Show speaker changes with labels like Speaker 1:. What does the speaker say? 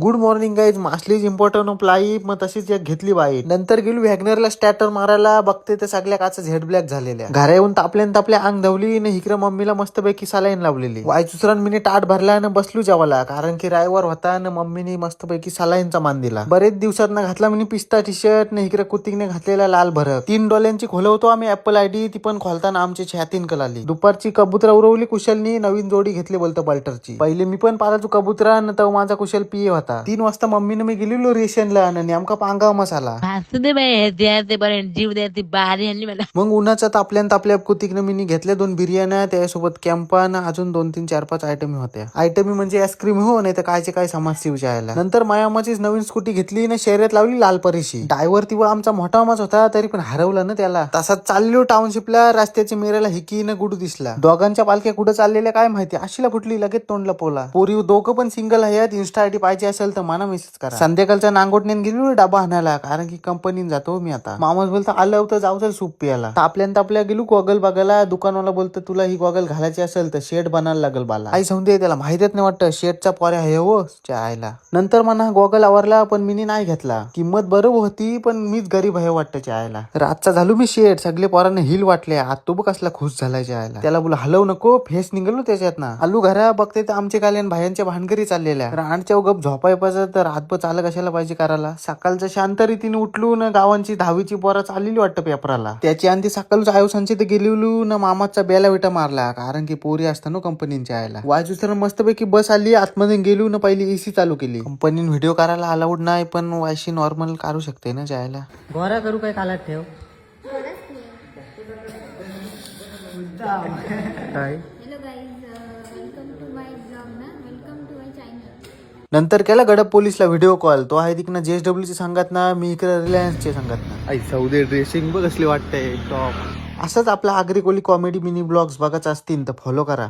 Speaker 1: Good morning guys. Muscles important of life. मग तशीच एक घेतली बाई. नंतर गेलो वॅगनरला स्टॅटर मारायला. बघते ते सगळ्या काचा झेड ब्लॅक झालेल्या. घरा येऊन तापल्या अंग धवली न इकडे मम्मीला मस्तपैकी सलाईन लावलेली. वायचुसरान मी ताट भरला न बसलो जेवायला, कारण की रायवर होता न मम्मीने मस्तपैकी सलाईनचा मान दिला. बरेच दिवसात घातला मी पिस्ता टी शर्ट न इकडे कुतिकने घातलेला लाल भरक. 3 डॉलरची खोलवतो आम्ही ऍपल आयडी. ती पण खोलताना आमची छातीन कलाली. दुपारची कबूतर उरवली कुशलनी. नवीन जोडी घेतली बोलतो पल्टरची. पहिले मी पण पालाचो कबुतरा न तो माझा कुशल पिये होता. 3 वाजता मम्मीने मी गेलेलो रेशनला आणि नेमका पांगाव मसाला.
Speaker 2: जीव द्यायची बारी आणली मला.
Speaker 1: मग उन्हाचा तापल्या कुतिकनं मी घेतल्या 2 बिर्याण्या, त्यासोबत कॅम्पा न अजून 2-3 4-5 आयटमी होत्या. आयटमी म्हणजे आईस्क्रीम हो, नाही तर कायचे काय समाज शिवच्या. नंतर मायामाचीच नवीन स्कूटी घेतली ना शर्यत लावली लाल परीशी. ड्रायव्हर ती आमचा मोठा माच होता, तरी पण हरवला ना त्याला. तसाच चाललो टाउनशिपला. रस्त्याच्या मेऱ्याला हिकी न गुडू दिसला. दोघांच्या पालख्या कुठं चाललेल्या काय माहिती. आशीला फुटली लगेच तोंडला पोला. पोरी दोघं पण सिंगल आहेत. इन्स्टा आयडी पाहिजे असेल तर मला मेसेज करा. संध्याकाळच्या नांगोटण्यान गेलो डबा आणायला, कारण की कंपनीत जातो मी आता. मामाच बोलतो आलं होतं जाऊ चल सूप पियाला. तापल्या गेलो गॉगल बघायला. दुकानवाला बोलतो तुला ही गॉगल घालायची असेल तर शेड बनायला लागल बाला. आई समजे त्याला माहितच नाही वाटतं शेडचा पोऱ्या आहे हो चायला. नंतर म्हणा गॉगल आवरला, पण मी नाही घेतला. किंमत बरोबर होती, पण मीच गरीब आहे वाटतं चायला. रातचा झालो मी शेड. सगळे पोरांना हिल वाटले. आत तो बघ कसला खुश झालाय चायला. त्याला बोला हलव नको, फेस निघलो त्याच्यात ना. आलू घरा बघते तर आमचे काल्यान भायांच्या भानगरी चाललेल्या. राणच्या गप झोपाय पाहिजे तर रातभर चाल कशाला पाहिजे करायला. सकाळच्या शांत रीतीने उठलो न गावांची 10वीची पोरं चाललेली वाटतं पेपराला. त्याची आणि सकाळच्या आयुष्यांची तर गेलेलो न मामाचा बेला विटा मारला, कारण की पोरी असता ना कंपनीच्या यायला. वाजूसर मस्तपैकी बस आली. आतमध्ये गेलो न पहिली एसी चालू केली. कंपनीने व्हिडिओ करायला अलाउड नाही, पण वायशी नॉर्मल करू शकते ना जायला.
Speaker 2: गोरा करू काय कालात ठेव
Speaker 1: काय
Speaker 3: Hello guys, welcome to my vlog na. Welcome to my channel.
Speaker 1: नंतर केला गडप पोलीसला व्हिडिओ कॉल. तो आहे तिकडनं JSW ची सांगत ना, मी इकडे रिलायन्सचे सांगत ना. आई सौदे ड्रेसिंग बघ असली वाटतंय टॉप. असंच आपला आगरी कोली कॉमेडी मिनी ब्लॉग्स बघायचं असतील तर फॉलो करा.